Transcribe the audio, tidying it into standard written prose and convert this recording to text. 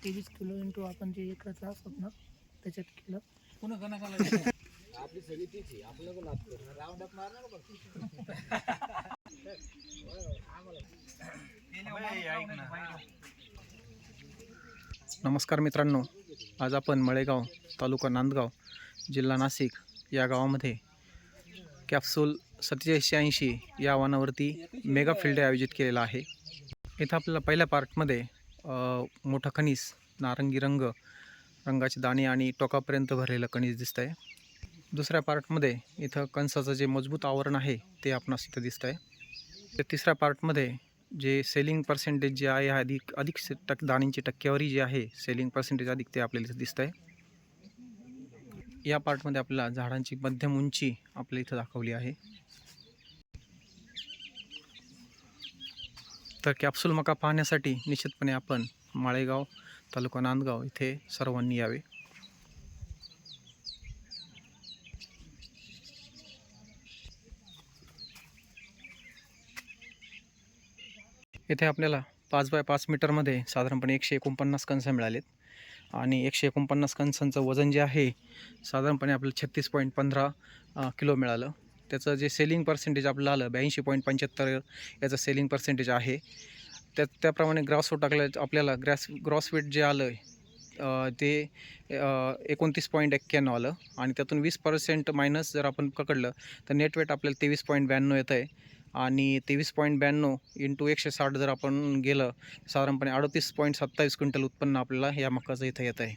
23 kilo into आपण जे एकराचं असत ना त्याच्यात केलं. पुन्हा गणकाला आपली सगळी तिची आपल्याला लागतो राऊंड अप मारणार बघ. नमस्कार मित्रांनो, आज आपण मळेगाव तालुका नांदगाव जिल्हा नाशिक या गावामध्ये कॅप्सूल 4780 या वाहनावरती मेगा फील्ड डे आयोजित केलेला आहे. इथं आपल्याला पहिल्या पार्टमध्ये मोठं खनिज नारंगी रंगाचे दाणे आणि टोकापर्यंत भरलेलं खनिज दिसत आहे. दुसऱ्या पार्टमध्ये इथं कणसाचं जे मजबूत आवरण आहे ते आपणास इथं दिसत आहे. तिसऱ्या पार्टमध्ये जे सेलिंग पर्सेंटेज जे आहे अधिक दाणींची टक्केवारी जी आहे सेलिंग पर्सेंटेज अधिक ते आपल्याला इथं दिसत आहे. या पार्टमध्ये आपल्याला झाडांची मध्यम उंची आपल्या इथं दाखवली आहे. तर कॅप्सूल मका पाहण्यासाठी निश्चितपणे आपण माळेगाव तालुका नांदगाव इथे सर्वांनी यावे. इथे आपल्याला 5 बाय 5 मीटरमध्ये साधारणपणे 149 कणस मिळालेत आणि 149 कणसांचं वजन जे आहे साधारणपणे आपल्याला 36.15 किलो मिळालं. त्याचं जे सेलिंग पर्सेंटेज आपल्याला आलं 82.75 याचं सेलिंग पर्सेंटेज आहे. त्याप्रमाणे ग्रॉस वेट आपल्याला ग्रॉस वेट जे आलं ते 29.91 आलं आणि त्यातून 20% मायनस जर आपण पकडलं तर नेट वेट आपल्याला 23.92 येतं आहे आणि 23.92 इंटू 160 जर आपण गेलं साधारणपणे 38.27 क्विंटल उत्पन्न आपल्याला या मकाचं इथं येत आहे.